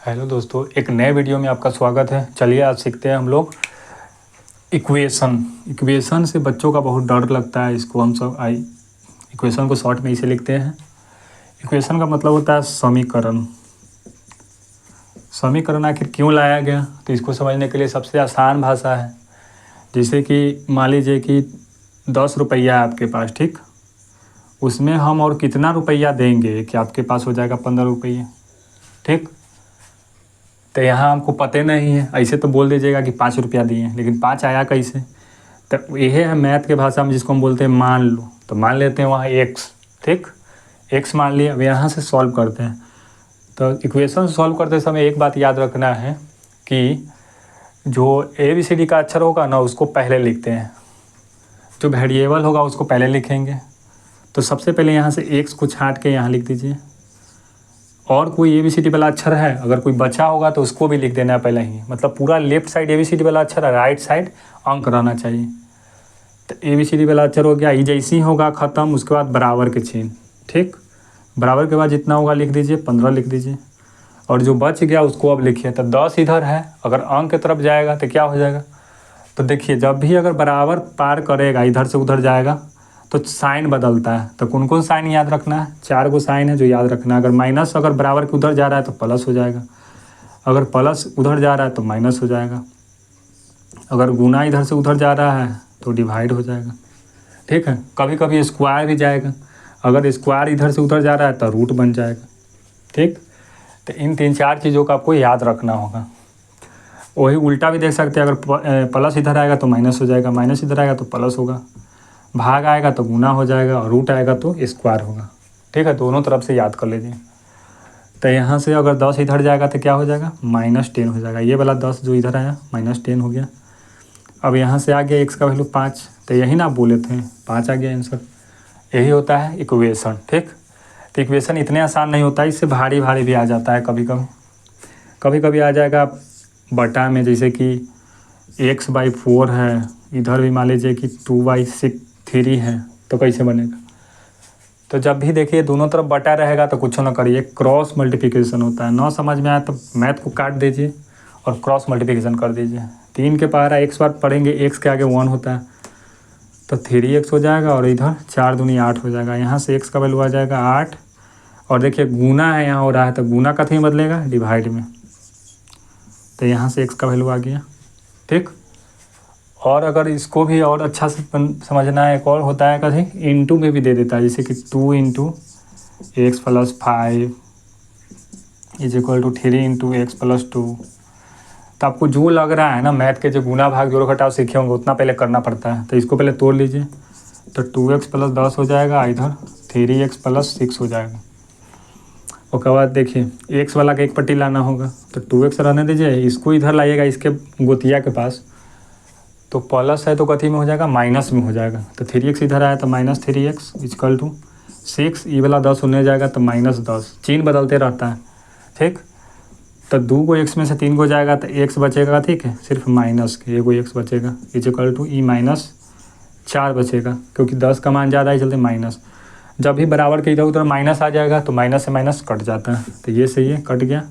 Hello दोस्तों, एक नए वीडियो में आपका स्वागत है। चलिए आज सीखते हैं हम लोग इक्वेशन से बच्चों का बहुत डर लगता है। इसको हम सब इक्वेशन को शॉर्ट में इसे लिखते हैं। इक्वेशन का मतलब होता है समीकरण। समीकरण आखिर क्यों लाया गया, तो इसको समझने के लिए सबसे आसान भाषा है। जैसे कि मान लीजिए कि 10 रुपया है आपके पास, ठीक। उसमें हम और कितना रुपया देंगे कि आपके पास हो जाएगा 15 रुपये, ठीक। तो यहाँ हमको पता नहीं है, ऐसे तो बोल दीजिएगा कि 5 रुपया दिए हैं, लेकिन 5 आया कैसे। तो यह है मैथ के भाषा में जिसको हम बोलते हैं मान लो। तो मान लेते हैं वहाँ एक्स, ठीक। एक्स मान लिया। अब यहाँ से सॉल्व करते हैं। तो इक्वेशन सॉल्व करते समय एक बात याद रखना है कि जो ABCD का अक्षर होगा ना, उसको पहले लिखते हैं। जो वेरिएबल होगा उसको पहले लिखेंगे। तो सबसे पहले यहाँ से एक्स को छाँट के यहाँ लिख दीजिए। और कोई ABCD वाला अक्षर है, अगर कोई बचा होगा तो उसको भी लिख देना है पहले ही। मतलब पूरा लेफ्ट साइड ABCD वाला अक्षर है, राइट साइड अंक रहना चाहिए। तो ABCD वाला अक्षर हो गया। ये जैसे ही होगा ख़त्म, उसके बाद बराबर के चिन्ह, ठीक। बराबर के बाद जितना होगा लिख दीजिए, 15 लिख दीजिए। और जो बच गया उसको अब लिखिए। तो 10 इधर है, अगर अंक की तरफ जाएगा तो क्या हो जाएगा। तो देखिए, जब भी अगर बराबर पार करेगा, इधर से उधर जाएगा, तो साइन बदलता है। तो कौन कौन साइन याद रखना है, 4 गो साइन है जो याद रखना है। अगर माइनस अगर बराबर के उधर जा रहा है तो प्लस हो जाएगा, अगर प्लस उधर जा रहा है तो माइनस हो जाएगा, अगर गुना इधर से उधर जा रहा है तो डिवाइड हो जाएगा, ठीक है। कभी कभी स्क्वायर भी जाएगा, अगर स्क्वायर इधर से उधर जा रहा है तो रूट बन जाएगा, ठीक। तो इन 3-4 चीज़ों का आपको याद रखना होगा। वही उल्टा भी देख सकते हैं, अगर प्लस इधर आएगा तो माइनस हो जाएगा, माइनस इधर आएगा तो प्लस होगा, भाग आएगा तो गुना हो जाएगा, और रूट आएगा तो स्क्वायर होगा, ठीक है। दोनों तरफ से याद कर लीजिए। तो यहाँ से अगर 10 इधर जाएगा तो क्या हो जाएगा, -10 हो जाएगा। ये वाला 10 जो इधर आया -10 हो गया। अब यहाँ से आ गया एक्स का वैल्यू 5। तो यही ना आप बोले थे, 5 आ गया आंसर। यही होता है इक्वेशन, ठीक। तो इक्वेशन इतने आसान नहीं होता है, इससे भारी भारी भी आ जाता है कभी कभी। कभी कभी आ जाएगा बटा में, जैसे कि x/4 है, इधर भी मान लीजिए कि 2/3 है, तो कैसे बनेगा। तो जब भी देखिए दोनों तरफ बटा रहेगा तो कुछ ना करिए, क्रॉस मल्टीप्लिकेशन होता है। ना समझ में आया तो मैथ को काट दीजिए और क्रॉस मल्टीप्लिकेशन कर दीजिए। 3 के पारा x बार पढ़ेंगे, x के आगे 1 होता है, तो 3x हो जाएगा, और इधर 4 दूनी 8 हो जाएगा। यहाँ से x का वैल्यू आ जाएगा 8। और देखिए गुना है यहाँ हो रहा है, तो गुना कथी में बदलेगा, डिवाइड में। तो यहाँ से x का वैल्यू आ गया, ठीक। और अगर इसको भी और अच्छा से समझना है, एक और होता है कभी इंटू में भी दे देता है, जैसे कि 2 × x + 5 = 3 × x + 2। तो आपको जो लग रहा है ना, मैथ के जो गुना भाग जोड़ घटाव सीखे होंगे उतना पहले करना पड़ता है। तो इसको पहले तोड़ लीजिए। तो 2x + 10 हो जाएगा, इधर 3x + 6 हो जाएगा। उसके बाद देखिए x वाला का एक पट्टी लाना होगा, तो 2x रहने दीजिए, इसको इधर लाइएगा इसके गोतिया के पास। तो प्लस है तो कथी में हो जाएगा, माइनस में हो जाएगा। तो 3x इधर आया तो -3x = 6। ये वाला 10 होने जाएगा तो -10, चिन्ह बदलते रहता है, ठीक। तो 2 को x में से 3 को जाएगा तो x बचेगा, ठीक है, सिर्फ माइनस के एगो x बचेगा, = -4 बचेगा, क्योंकि 10 का मान ज़्यादा है चलते माइनस। जब भी बराबर के इधर उधर माइनस आ जाएगा तो माइनस से माइनस कट जाता है। तो ये सही है, कट गया,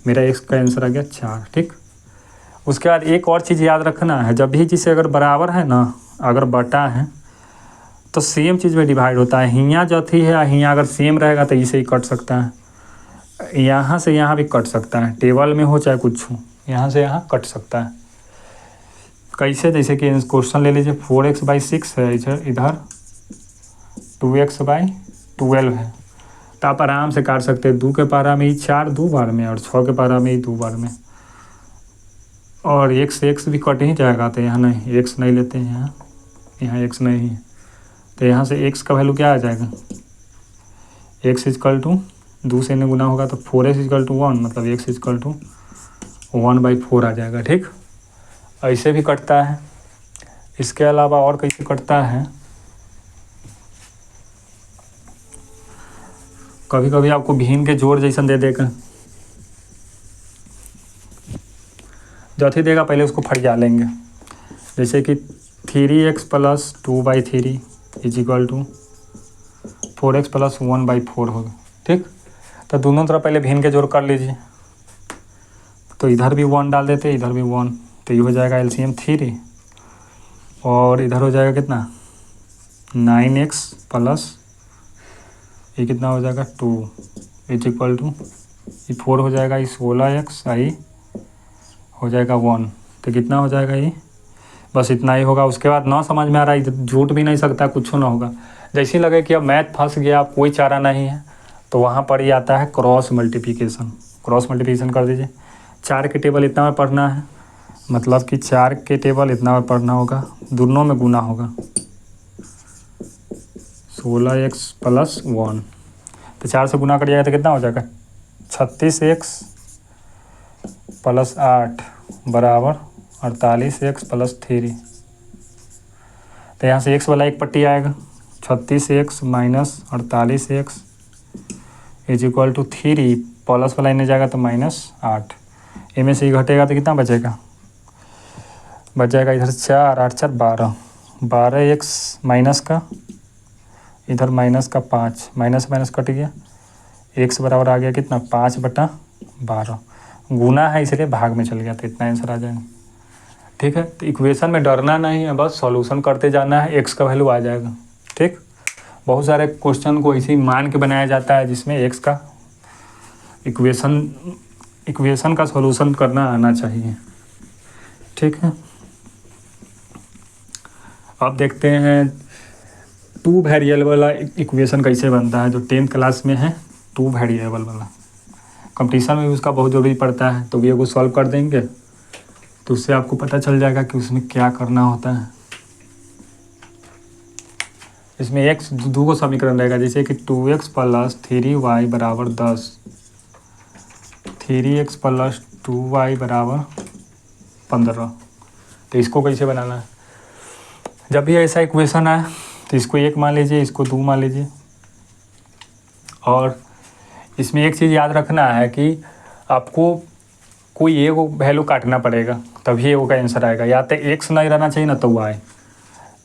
मेरा x का आंसर आ गया 4, ठीक। उसके बाद एक और चीज़ याद रखना है, जब भी जिसे अगर बराबर है ना, अगर बटा है तो सेम चीज़ में डिवाइड होता है। हियाँ जो थी है, हियाँ अगर सेम रहेगा तो इसे ही कट सकता है, यहाँ से यहाँ भी कट सकता है, टेबल में हो चाहे कुछ हो, यहाँ से यहाँ कट सकता है। कैसे, जैसे कि क्वेश्चन ले लीजिए, 4x/6 है, इधर 2x/12 है, तो आप आराम से काट सकते हैं। 2 के पारा में ही 4 2 बार में, और 6 के पारा में ही 2 बार में, और x भी कट ही जाएगा। तो यहाँ नहीं, x नहीं लेते हैं, यहाँ x नहीं है, तो यहाँ से x का वैल्यू क्या आ जाएगा, x = 2 से गुना होगा तो 4x = 1, मतलब x = 1/4 आ जाएगा, ठीक। ऐसे भी कटता है। इसके अलावा और कैसे कटता है, कभी कभी आपको भिन्न के जोड़ जैसा दे देगा, जो देगा पहले उसको फरिया लेंगे। जैसे कि 3x + 2/3 = 4x + 1/4 होगा, ठीक। तो दोनों तरफ पहले भिन्न के जोड़ कर लीजिए। तो इधर भी 1 डाल देते, इधर भी 1, तो ये हो जाएगा LCM 3 और इधर हो जाएगा कितना 9x प्लस ये कितना हो जाएगा 2 इज इक्वल टू ये 4 हो जाएगा, ये 16x आई हो जाएगा 1, तो कितना हो जाएगा ये, बस इतना ही होगा। उसके बाद ना समझ में आ रहा है, झूठ भी नहीं सकता, कुछ ना होगा। जैसे ही लगे कि अब मैथ फंस गया, कोई चारा नहीं है, तो वहाँ पर ही आता है क्रॉस मल्टीप्लिकेशन। क्रॉस मल्टीप्लिकेशन कर दीजिए, 4 के टेबल इतना में पढ़ना है, मतलब कि 4 के टेबल इतना में पढ़ना होगा, दोनों में गुना होगा 16x प्लस 1, तो 4 से गुना करिएगा तो कितना हो जाएगा 36x प्लस 8 बराबर 48x प्लस 3। तो यहाँ से x वाला एक पट्टी आएगा, 36x minus 48x is equal to 3, plus वाला इन्हें जाएगा तो -8, इनमें से ही घटेगा तो कितना बचेगा, बच जाएगा इधर 4 8 4 12, 12x माइनस का इधर माइनस का 5, माइनस माइनस कट गया, x बराबर आ गया कितना 5/12, गुना है इसलिए भाग में चल गया, तो इतना आंसर आ जाएगा। ठीक है, तो इक्वेशन में डरना नहीं है, बस सॉल्यूशन करते जाना है, x का वैल्यू आ जाएगा। ठीक, बहुत सारे क्वेश्चन को इसी मान के बनाया जाता है जिसमें x का इक्वेशन का सॉल्यूशन करना आना चाहिए। ठीक है, अब देखते हैं 2 वेरिएबल वाला इक्वेशन कैसे बनता है, जो 10th क्लास में है 2 वेरिएबल वाला। कंपटीशन में भी उसका बहुत ज़रूरी पड़ता है, तो भी वो सॉल्व कर देंगे तो उससे आपको पता चल जाएगा कि उसमें क्या करना होता है। इसमें एक दो को समीकरण रहेगा, जैसे कि 2x प्लस 3y बराबर 10, 3x प्लस 2y बराबर 15। तो इसको कैसे बनाना है, जब भी ऐसा इक्वेशन आए तो इसको 1 मान लीजिए, इसको 2 मान लीजिए। और इसमें एक चीज़ याद रखना है कि आपको कोई एक वैल्यू काटना पड़ेगा, तभी वो का आंसर आएगा। या तो x नहीं रहना चाहिए ना तो y,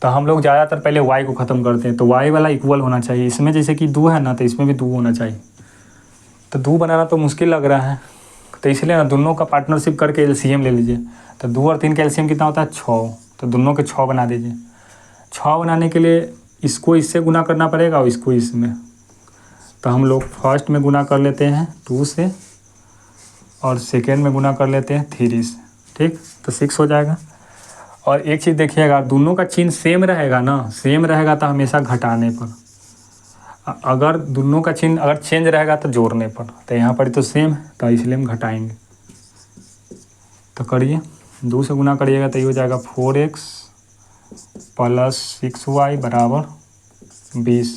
तो हम लोग ज़्यादातर पहले y को ख़त्म करते हैं, तो y वाला इक्वल होना चाहिए। इसमें जैसे कि 2 है ना, तो इसमें भी 2 होना चाहिए। तो 2 बनाना तो मुश्किल लग रहा है, तो इसलिए ना दोनों का पार्टनरशिप करके LCM ले लीजिए। तो 2 और 3 का LCM कितना होता है 6, तो दोनों के 6 बना दीजिए। 6 बनाने के लिए इसको इससे गुना करना पड़ेगा और इसको इसमें, तो हम लोग फर्स्ट में गुना कर लेते हैं 2 से और सेकेंड में गुना कर लेते हैं 3 से। ठीक, तो 6 हो जाएगा। और एक चीज़ देखिएगा, दोनों का चिन्ह सेम रहेगा ना, सेम रहेगा तो हमेशा घटाने पर, अगर दोनों का चिन्ह अगर चेंज रहेगा तो जोड़ने पर। तो यहाँ पर तो सेम है, तो इसलिए हम घटाएंगे। तो करिए, 2 से गुना करिएगा तो ये हो जाएगा 4x प्लस 6y बराबर 20।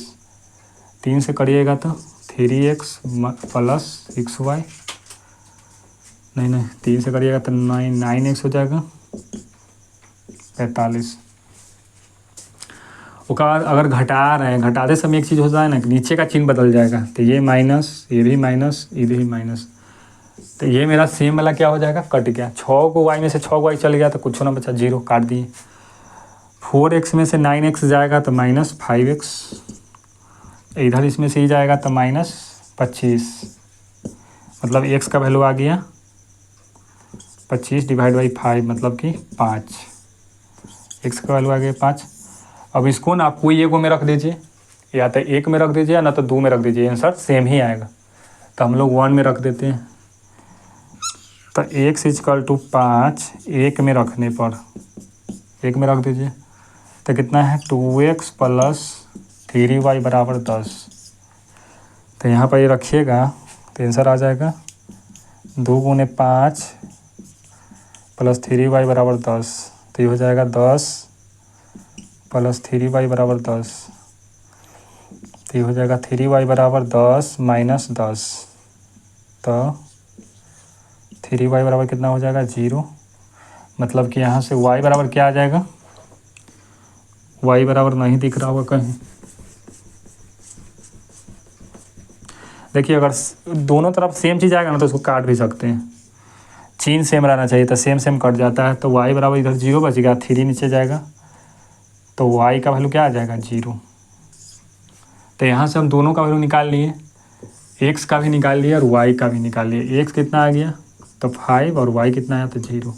3 से करिएगा तो 3x प्लस 6y, नहीं 3 से करिएगा तो 9x हो जाएगा 45। उसका बाद अगर घटा रहे हैं, घटाते समय एक चीज़ होता है ना, नीचे का चिन्ह बदल जाएगा, तो ये माइनस, ये भी माइनस, ये भी माइनस। तो ये मेरा सेम वाला क्या हो जाएगा, कट गया। 6 को y में से 6 को y चल गया तो कुछ ना बचा, 0 काट दिए। 4x में से 9x जाएगा तो -5x, इधर इसमें से ही जाएगा तो -25, मतलब x का वैल्यू आ गया 25 डिवाइड बाई 5, मतलब कि 5, x का वैल्यू आ गया 5। अब इसको ना आप कोई एक में रख दीजिए, या तो 1 में रख दीजिए या ना तो 2 में रख दीजिए, आंसर सेम ही आएगा। तो हम लोग 1 में रख देते हैं, तो x इक्वल टू 5 1 में रखने पर 1 में रख दीजिए, तो कितना है 2x प्लस 3y बराबर 10। तो यहाँ पर ये रखिएगा तो आंसर आ जाएगा 2 गुने 5 प्लस 3y बराबर 10। तो ये हो जाएगा 10 प्लस 3y बराबर 10। तो ये हो जाएगा 3y बराबर 10 माइनस 10। तो 3y बराबर कितना हो जाएगा 0, मतलब कि यहाँ से y बराबर क्या आ जाएगा, y बराबर नहीं दिख रहा होगा कहीं। देखिए, अगर दोनों तरफ सेम चीज़ आएगा ना तो उसको काट भी सकते हैं, चिन्ह सेम रहना चाहिए, तो सेम कट जाता है। तो y बराबर इधर 0 बचेगा, 3 नीचे जाएगा तो y का वैल्यू क्या आ जाएगा 0। तो यहाँ से हम दोनों का वैल्यू निकाल लिए, x का भी निकाल लिया और y का भी निकाल लिया। x कितना आ गया तो 5 और y कितना है तो 0।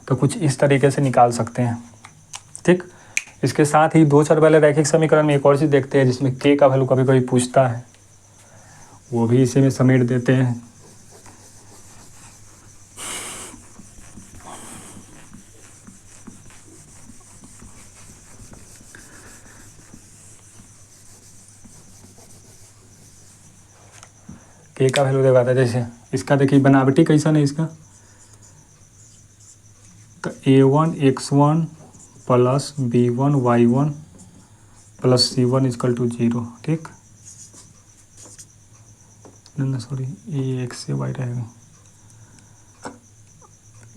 तो कुछ इस तरीके से निकाल सकते हैं, ठीक। इसके साथ ही दो चर वाले रैखिक समीकरण में एक और चीज़ देखते हैं जिसमें k का वैल्यू कभी कभी पूछता है, वो भी इसी में समेट देते हैं। k का वैल्यू देखा था, जैसे इसका देखिए बनावटी कैसा है इसका, तो a1 x1 plus b1 y1 plus c1 is equal to 0, ठीक। ना सॉरी, ये x से y रहेगा,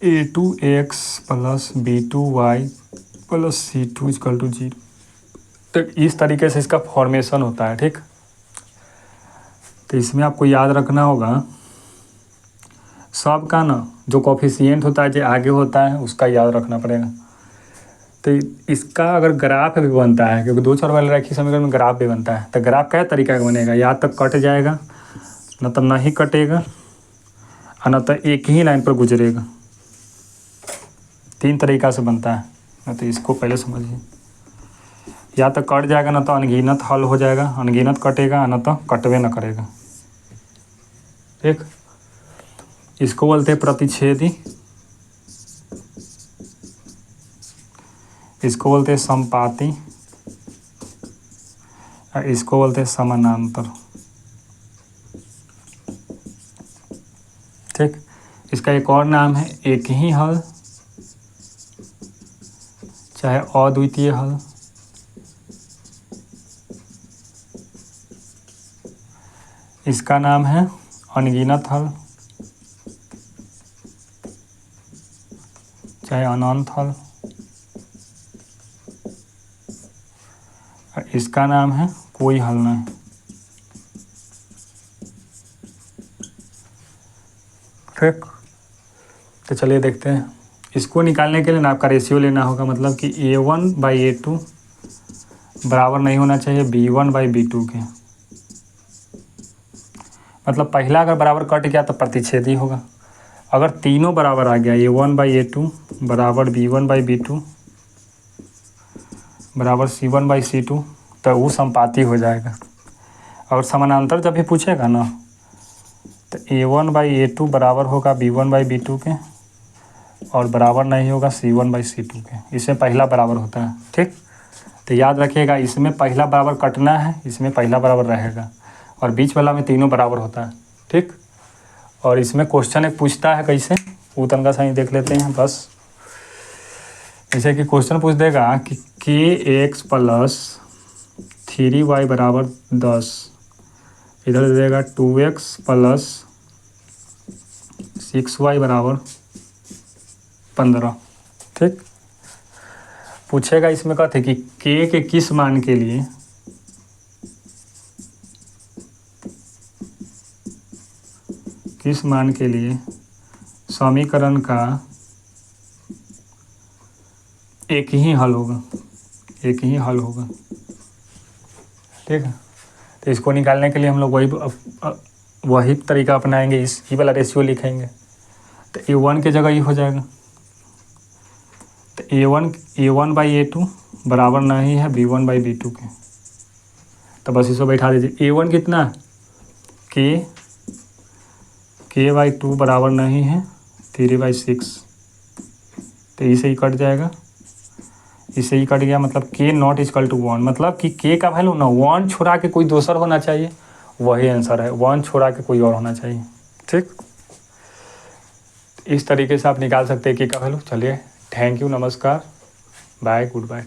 a2x plus b2y plus c2 is equal to 0। तो इस तरीके से इसका फॉर्मेशन होता है, ठीक। तो इसमें आपको याद रखना होगा सब का ना जो कोफिशिएंट होता है जो आगे होता है उसका याद रखना पड़ेगा। तो इसका अगर ग्राफ भी बनता है, क्योंकि दो चर वाले रैखिक समीकरण में ग्राफ भी बनता है, तो ग्राफ क्या तरीका का बनेगा, या तो कट जाएगा, न तो नहीं कटेगा, और न तो एक ही लाइन पर गुजरेगा। 3 तरीका से बनता है। न तो इसको पहले समझिए, या तो कट जाएगा, न तो अनगिनत हल हो जाएगा, अनगिनत कटेगा, न तो कटवे न करेगा, ठीक। इसको बोलते हैं प्रतिच्छेदी, इसको बोलते हैं समपाती, और इसको बोलते हैं समानांतर, ठीक। इसका एक और नाम है एक ही हल, चाहे अद्वितीय हल, इसका नाम है अनगिनत हल, चाहे अनंत हल, और इसका नाम है कोई हल नहीं। ठीक, तो चलिए देखते हैं। इसको निकालने के लिए ना आपका रेशियो लेना होगा, मतलब कि a1/a2 बराबर नहीं होना चाहिए b1/b2 के। मतलब पहला अगर बराबर कट गया तो प्रतिच्छेदी होगा। अगर तीनों बराबर आ गया, a1/a2 बराबर b1/b2 बराबर c1/c2, तो वो समपाती हो जाएगा। और समानांतर जब भी पूछेगा ना, तो a1/a2 बराबर होगा b1/b2 के, और बराबर नहीं होगा c1/c2 के। इसमें पहला बराबर होता है, ठीक। तो याद रखिएगा, इसमें पहला बराबर कटना है, इसमें पहला बराबर रहेगा, और बीच वाला में तीनों बराबर होता है, ठीक। और इसमें क्वेश्चन एक पूछता है कैसे, वो तनका सही देख लेते हैं बस। जैसे कि क्वेश्चन पूछ देगा कि kx प्लस 3y बराबर 10, इधर दे देगा 2x प्लस 6y बराबर 15, ठीक। पूछेगा इसमें कहते कि k के किस मान के लिए समीकरण का एक ही हल होगा, ठीक है। तो इसको निकालने के लिए हम लोग वही तरीका अपनाएंगे, इसी वाला रेशियो लिखेंगे। तो a1 की जगह ये हो जाएगा, तो a1/a2 बराबर नहीं है b1/b2 के। तो बस इसको बैठा दीजिए। a1 कितना, k/2 बराबर नहीं है 3/6, तो इसे ही कट जाएगा, इसे ही कट गया। मतलब k नॉट इक्वल टू 1, मतलब कि k का वैल्यू ना 1 छोड़ा के कोई दूसरा होना चाहिए, वही आंसर है। 1 छोड़ा के कोई और होना चाहिए, ठीक। इस तरीके से आप निकाल सकते हैं k का वैल्यू। चलिए, थैंक यू, नमस्कार, बाय, गुड बाय।